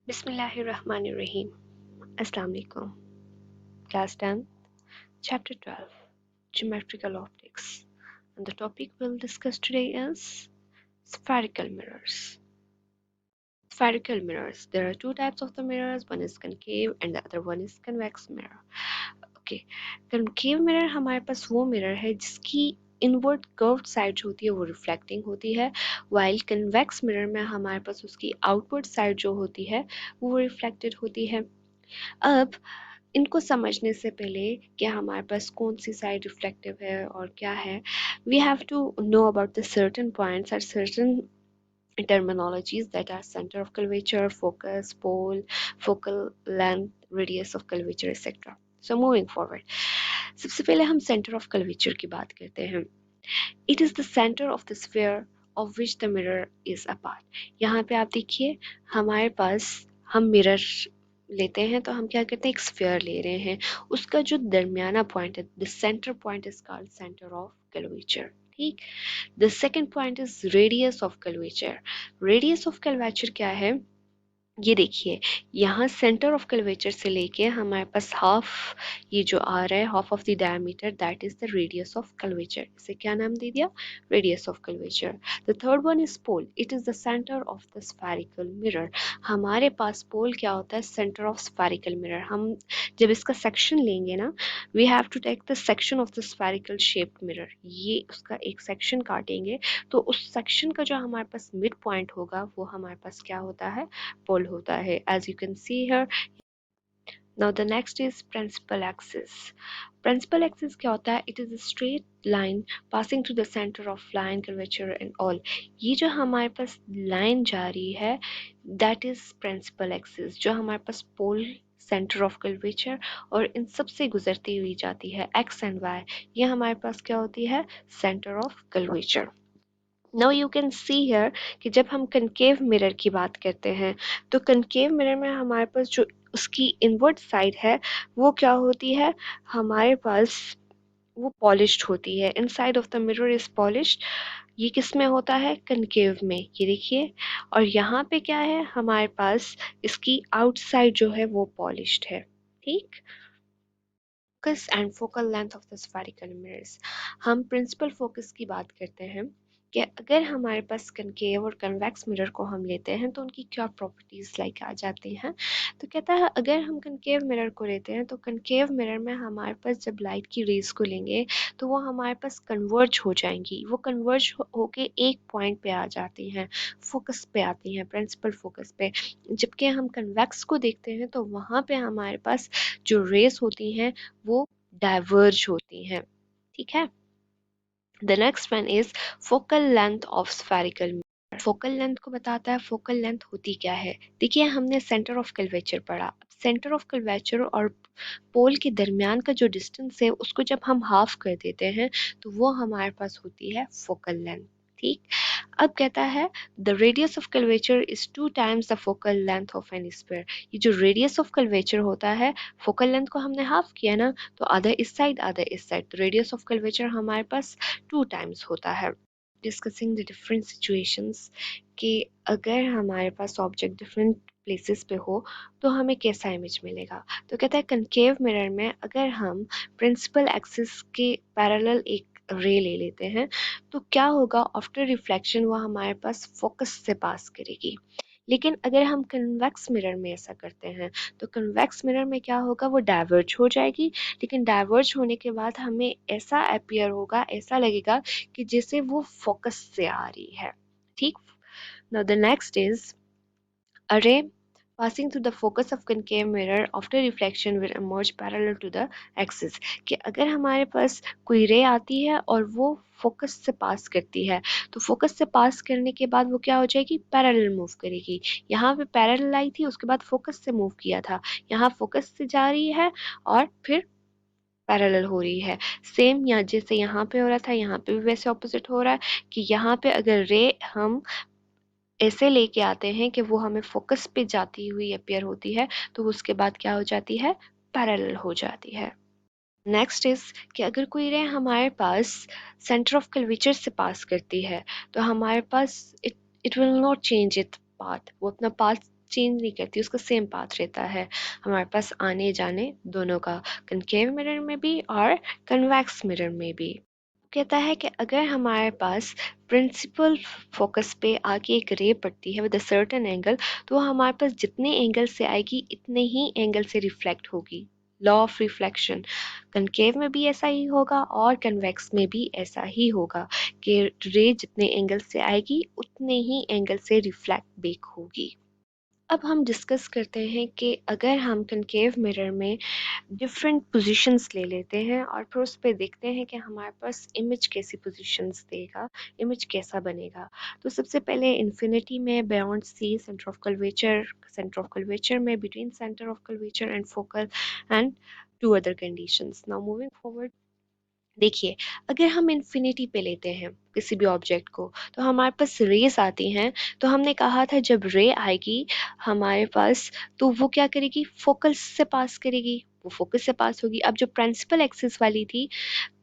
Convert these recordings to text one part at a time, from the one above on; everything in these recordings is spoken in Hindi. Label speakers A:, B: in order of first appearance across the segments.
A: Bismillahirrahmanirrahim. Assalamu alaikum. Class 10, Chapter 12, Geometrical Optics. And the topic we'll discuss today is spherical mirrors. Spherical mirrors. There are two types of the mirrors. One is concave and the other one is convex mirror. Okay. Concave mirror हमारे पास वो mirror है जिसकी इनवर्ड कर्व्ड साइड जो होती है वो रिफ्लेक्टिंग होती है, वाइल कन्वेक्स मिरर में हमारे पास उसकी आउटवर्ड साइड जो होती है वो रिफ्लेक्टेड होती है। अब इनको समझने से पहले कि हमारे पास कौन सी साइड रिफ्लेक्टिव है और क्या है, we have to know about the certain points और certain terminologies that are center of curvature, focus, pole, focal length, radius of curvature, etc. So moving forward, सबसे पहले हम center of curvature की बात करते हैं। It is the center of the sphere of which the mirror is a part. यहाँ पे आप देखिए हमारे पास हम मिरर लेते हैं तो हम क्या करते हैं, एक स्फीयर ले रहे हैं, उसका जो दरमियाना पॉइंट है, the center point is called center of curvature. ठीक। The second point is radius of curvature. Radius of curvature क्या है, ये देखिए यहाँ सेंटर ऑफ कर्वेचर से लेके हमारे पास हाफ, ये जो आ रहा है half of the diameter, that is the radius of curvature. इसे क्या नाम दे दिया, radius of curvature. The third one is pole. It is the centre of the spherical mirror. हमारे पास पोल क्या होता है, सेंटर ऑफ स्फेरिकल मिरर। हम जब इसका सेक्शन लेंगे ना, we have to take the section of the spherical shaped mirror, ये उसका एक सेक्शन काटेंगे तो उस सेक्शन का जो हमारे पास मिड पॉइंट होगा वो हमारे पास क्या होता है, पोल होता है। as you can see here. Now the next is principal axis. Principal axis क्या होता है, it is a straight line passing through the center of line curvature and all. ये जो हमारे पास लाइन जा रही है that is principal axis, जो हमारे पास पोल, सेंटर ऑफ कर्वेचर और इन सब से गुजरती हुई जाती है x एंड y, ये हमारे पास क्या होती है, centre of curvature. Now you can see here कि जब हम कनकेव मिरर की बात करते हैं तो कनकेव मिरर में हमारे पास जो उसकी इनवर्ट साइड है वो क्या होती है, हमारे पास वो पॉलिश्ड होती है। Inside of the mirror is polished. ये किस में होता है, कनकेव में, ये देखिए। और यहाँ पे क्या है, हमारे पास इसकी आउटसाइड जो है वो पॉलिश्ड है। ठीक। Focus and focal length of the spherical mirrors. हम प्रिंसिपल फोकस की बात करते हैं कि अगर हमारे पास कनकेव और कन्वेक्स मिरर को हम लेते हैं तो उनकी क्या प्रॉपर्टीज लाइक आ जाती हैं। तो कहता है अगर हम कनकेव मिरर को लेते हैं तो कनकेव मिरर में हमारे पास जब लाइट की रेज को लेंगे तो वो हमारे पास कन्वर्ज हो जाएंगी, वो कन्वर्ज होके एक पॉइंट पे आ जाती हैं, फोकस पे आती हैं, प्रिंसिपल फोकस पे। जबकि हम कन्वेक्स को देखते हैं तो वहाँ पे हमारे पास जो रेस होती हैं वो डाइवर्ज होती हैं। ठीक है। The next one is focal length of spherical mirror. Focal length को बताता है, फोकल लेंथ होती क्या है। देखिए हमने सेंटर ऑफ कर्वेचर पढ़ा, सेंटर ऑफ कर्वेचर और पोल के दरमियान का जो डिस्टेंस है उसको जब हम हाफ कर देते हैं तो वो हमारे पास होती है फोकल लेंथ। ठीक। अब कहता है the radius of curvature is 2 times the focal length of an sphere. ये जो रेडियस ऑफ कर्वेचर होता है, फोकल लेंथ को हमने हाफ किया ना, तो आधा इस साइड आधा इस साइड, तो रेडियस ऑफ कर्वेचर हमारे पास 2 टाइम्स होता है। डिस्कसिंग द डिफरेंट सिचुएशंस कि अगर हमारे पास ऑब्जेक्ट डिफरेंट प्लेसेस पे हो तो हमें कैसा इमेज मिलेगा। तो कहता है कनकेव मिरर में अगर हम प्रिंसिपल एक्सिस के पैरेलल एक रे ले लेते हैं तो क्या होगा, आफ्टर रिफ्लेक्शन वो हमारे पास फोकस से पास करेगी। लेकिन अगर हम कन्वेक्स मिरर में ऐसा करते हैं तो कन्वेक्स मिरर में क्या होगा, वो डाइवर्ज हो जाएगी। लेकिन डाइवर्ज होने के बाद हमें ऐसा अपीयर होगा, ऐसा लगेगा कि जैसे वो फोकस से आ रही है। ठीक। Now the next is a ray passing through the focus of concave mirror after reflection will emerge parallel to the axis। कि अगर हमारे पास कोई रे आती है और वो फोकस से पास करती है तो फोकस से पास करने के बाद वो क्या हो जाएगी, पैरेलल मूव करेगी। यहाँ पे पैरेलल आई थी, उसके बाद फोकस से मूव किया था, यहाँ फोकस से जा रही है और फिर पैरेलल हो रही है। सेम या जैसे यहाँ पे हो रहा था यहाँ पे भी वैसे ऑपोजिट हो रहा है कि यहाँ पे अगर रे हम ऐसे लेके आते हैं कि वो हमें फोकस पे जाती हुई अपीयर होती है तो उसके बाद क्या हो जाती है, पैरेलल हो जाती है। नेक्स्ट इज कि अगर कोई रे हमारे पास सेंटर ऑफ कर्वेचर से पास करती है तो हमारे पास it it will not change it path, वो अपना पाथ चेंज नहीं करती, उसका सेम पाथ रहता है हमारे पास आने जाने दोनों का, कनकेव मिरर में भी और कन्वेक्स मिरर में भी। कहता है कि अगर हमारे पास प्रिंसिपल फोकस पे आके एक रे पड़ती है विद अ सर्टेन एंगल, तो हमारे पास जितने एंगल से आएगी इतने ही एंगल से रिफ्लेक्ट होगी। लॉ ऑफ रिफ्लेक्शन, कनकेव में भी ऐसा ही होगा और कन्वेक्स में भी ऐसा ही होगा कि रे जितने एंगल से आएगी उतने ही एंगल से रिफ्लेक्ट बैक होगी। अब हम डिस्कस करते हैं कि अगर हम कनकेव मिरर में डिफरेंट पोजीशंस ले लेते हैं और फिर उस पर देखते हैं कि हमारे पास इमेज कैसी पोजीशंस देगा, इमेज कैसा बनेगा। तो सबसे पहले इन्फिनिटी में, beyond C, center of curvature में, between center of curvature and focal, and two other conditions. Now moving forward, देखिए अगर हम इन्फिनिटी पे लेते हैं किसी भी ऑब्जेक्ट को तो हमारे पास रेस आती हैं। तो हमने कहा था जब रे आएगी हमारे पास तो वो क्या करेगी, फोकस से पास करेगी, वो फोकस से पास होगी। अब जो प्रिंसिपल एक्सिस वाली थी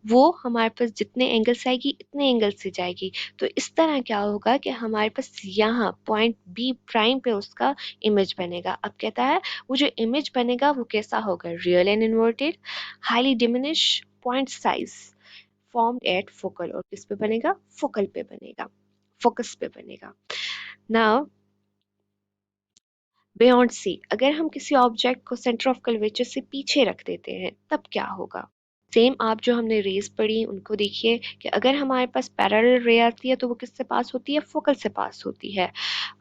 A: वो हमारे पास जितने एंगल से आएगी इतने एंगल से जाएगी। तो इस तरह क्या होगा कि हमारे पास यहाँ पॉइंट बी प्राइम पे उसका इमेज बनेगा। अब कहता है वो जो इमेज बनेगा वो कैसा होगा, real and inverted, highly diminish point size, formed at focal. और किस पे बनेगा, फोकल पे बनेगा, फोकस पे बनेगा। नाउ बियॉन्ड सी, अगर हम किसी ऑब्जेक्ट को सेंटर ऑफ कर्वेचर से पीछे रख देते हैं तब क्या होगा। सेम आप जो हमने रेस पढ़ी उनको देखिए कि अगर हमारे पास पैरेलल रे आती है तो वो किससे पास होती है, फोकल से पास होती है।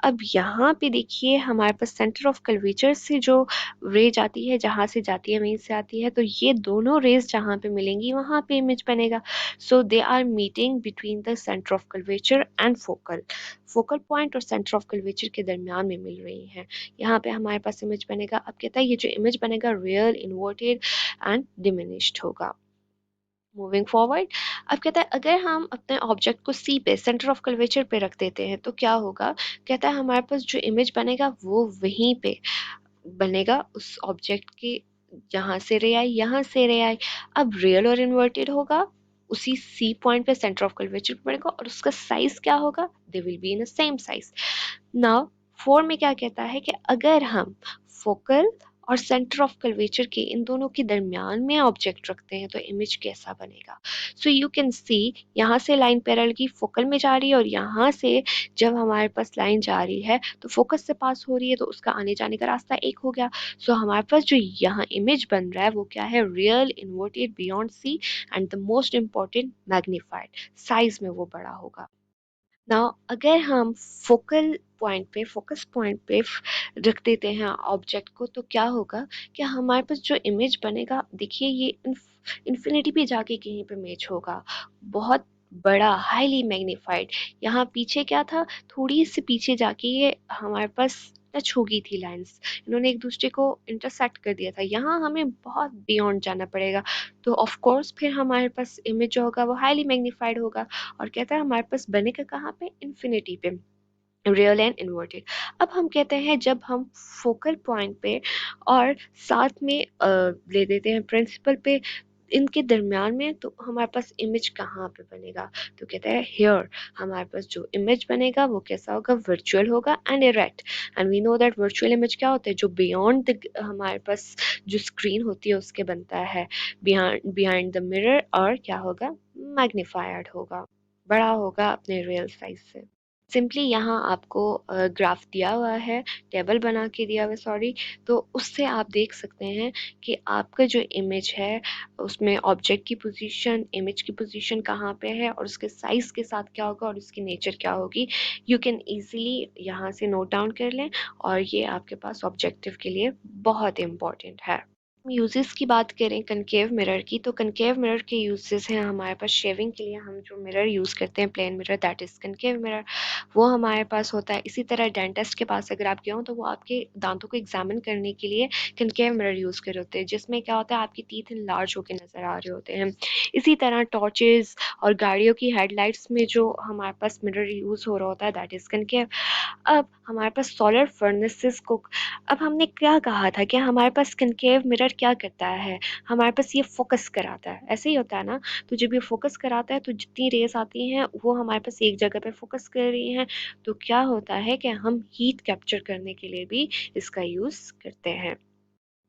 A: अब यहाँ पे देखिए हमारे पास सेंटर ऑफ कर्वेचर से जो रे जाती है, जहाँ से जाती है वहीं से आती है, तो ये दोनों रेस जहाँ पे मिलेंगी वहाँ पे इमेज बनेगा। So they are meeting between the centre of curvature and focal, focal point और सेंटर ऑफ कर्वेचर के दरमियान में मिल रही हैं। यहाँ पे हमारे पास इमेज बनेगा। अब कहता है ये जो इमेज बनेगा रियल, इन्वर्टेड एंड डिमिनिश्ड होगा। मूविंग फॉरवर्ड, अब कहता है अगर हम अपने ऑब्जेक्ट को सी पे, सेंटर ऑफ कर्वेचर पे रख देते हैं तो क्या होगा। कहता है हमारे पास जो इमेज बनेगा वो वहीं पे बनेगा उस ऑब्जेक्ट के जहाँ से रे आई, यहाँ से रे आई। अब रियल और इन्वर्टेड होगा, उसी सी पॉइंट पे सेंटर ऑफ कर्वेचर पे पड़ेगा और उसका साइज क्या होगा, they will be in the same size. Now four में क्या कहता है कि अगर हम फोकल और सेंटर ऑफ कर्वेचर के इन दोनों के दरमियान में ऑब्जेक्ट रखते हैं तो इमेज कैसा बनेगा। सो यू कैन सी यहाँ से लाइन पैरेलल की फोकल में जा रही है और यहाँ से जब हमारे पास लाइन जा रही है तो फोकस से पास हो रही है, तो उसका आने जाने का रास्ता एक हो गया। सो हमारे पास जो यहाँ इमेज बन रहा है वो क्या है, real, inverted, beyond C and the most important magnified, size में वो बड़ा होगा। नाउ अगर हम फोकल पॉइंट पे, फोकस पॉइंट पे रख देते हैं ऑब्जेक्ट को तो क्या होगा कि हमारे पास जो इमेज बनेगा, देखिए ये इन्फिनिटी पे जाके कहीं पे मैच होगा, बहुत बड़ा, हाईली मैग्नीफाइड। यहाँ पीछे क्या था, थोड़ी सी पीछे जाके ये हमारे पास टच हो गई थी लाइंस, इन्होंने एक दूसरे को इंटरसेक्ट कर दिया था। यहाँ हमें बहुत बियॉन्ड जाना पड़ेगा, तो ऑफ कोर्स फिर हमारे पास इमेज जो होगा वो हाईली मैग्नीफाइड होगा। और कहता है हमारे पास बनेगा कहाँ पे, इन्फिनिटी पे, रियल एंड इन्वर्टेड। अब हम कहते हैं जब हम फोकल पॉइंट पे और साथ में ले देते हैं प्रिंसिपल पे, इनके दरमियान में, तो हमारे पास इमेज कहाँ पे बनेगा। तो कहता है हियर हमारे पास जो इमेज बनेगा वो कैसा होगा, वर्चुअल होगा and erect. And we know that virtual image क्या होता है, जो बियॉन्ड हमारे पास जो स्क्रीन होती है उसके बनता है, बिहाइंड द मिरर, और क्या होगा, मैग्नीफायर्ड होगा, बड़ा होगा अपने रियल साइज से। सिंपली यहाँ आपको ग्राफ दिया हुआ है, टेबल बना के दिया हुआ है, सॉरी। तो उससे आप देख सकते हैं कि आपका जो इमेज है उसमें ऑब्जेक्ट की पोजीशन, इमेज की पोजीशन कहाँ पे है और उसके साइज के साथ क्या होगा और उसकी नेचर क्या होगी। यू कैन इजीली यहाँ से नोट डाउन कर लें और ये आपके पास ऑब्जेक्टिव के लिए बहुत इम्पोर्टेंट है। यूजेस की बात करें कनकेव मिरर की, तो कनकेव मिरर के यूजेस हैं हमारे पास, शेविंग के लिए हम जो मिरर यूज़ करते हैं, plane mirror, that is concave mirror, वो हमारे पास होता है। इसी तरह डेंटिस्ट के पास अगर आप गए हो तो वो आपके दांतों को एग्जामिन करने के लिए कनकेव मिरर यूज़ कर रहे होते हैं, जिसमें क्या होता है, आपके टीथ लार्ज होकर नज़र आ रहे होते हैं। इसी तरह टॉर्चेज और गाड़ियों की हेडलाइट्स में जो हमारे पास मिरर यूज़ हो रहा होता है, दैट इज़ कनकेव। अब हमारे पास सोलर फर्नेसेस को, अब हमने क्या कहा था कि हमारे पास कनकेव मिरर मिरर क्या करता है, हमारे पास ये फोकस कराता है, ऐसे ही होता है ना। तो जब ये फोकस कराता है तो जितनी रेस आती हैं वो हमारे पास एक जगह पे फोकस कर रही हैं, तो क्या होता है कि हम हीट कैप्चर करने के लिए भी इसका यूज़ करते हैं।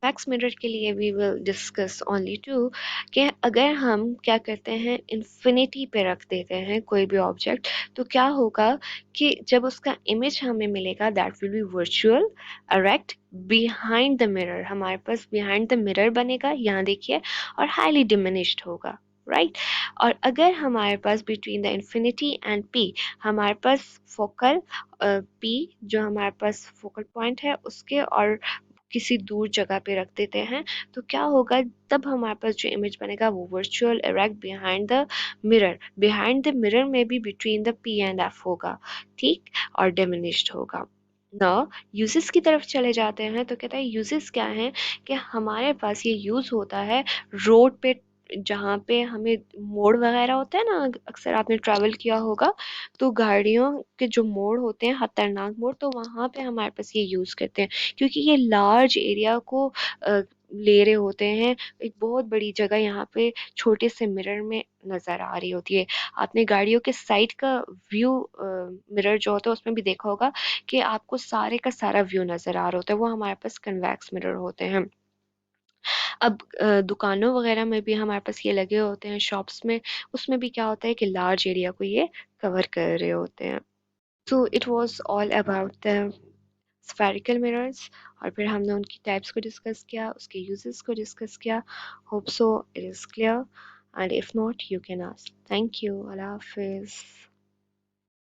A: मैक्स मिरर के लिए we will discuss only two, कि अगर हम क्या करते हैं इन्फिनिटी पे रख देते हैं कोई भी ऑब्जेक्ट, तो क्या होगा कि जब उसका इमेज हमें मिलेगा that will be virtual erect behind the mirror, हमारे पास बिहाइंड द मिरर बनेगा, यहाँ देखिए, और हाईली डिमिनिश्ड होगा, राइट। और अगर हमारे पास between the infinity and P हमारे पास फोकल पी जो हमारे पास फोकल पॉइंट है उसके और किसी दूर जगह पे रख देते हैं, तो क्या होगा, तब हमारे पास जो इमेज बनेगा वो virtual erect behind the mirror, behind the mirror में भी between the P and F होगा, ठीक, और डिमिनिश्ड होगा। ना यूजेस की तरफ चले जाते हैं, तो कहता है यूजेस क्या हैं, कि हमारे पास ये यूज होता है रोड पे, जहाँ पे हमें मोड़ वगैरह होता है ना, अक्सर आपने ट्रैवल किया होगा, तो गाड़ियों के जो मोड़ होते हैं खतरनाक मोड़, तो वहाँ पे हमारे पास ये यूज़ करते हैं, क्योंकि ये लार्ज एरिया को ले रहे होते हैं, एक बहुत बड़ी जगह यहाँ पे छोटे से मिरर में नज़र आ रही होती है। आपने गाड़ियों के साइड का व्यू मिरर जो होता है उसमें भी देखा होगा कि आपको सारे का सारा व्यू नज़र आ रहा होता है, वो हमारे पास कन्वेक्स मिरर होते हैं। अब दुकानों वगैरह में भी हमारे पास ये लगे होते हैं शॉप्स में, उसमें भी क्या होता है कि लार्ज एरिया को ये कवर कर रहे होते हैं। So it was all about the spherical mirrors, और फिर हमने उनकी टाइप्स को डिस्कस किया, उसके यूजेस को डिस्कस किया। Hope so it is clear, and if not you can ask. Thank you, अल्लाह हाफिज़।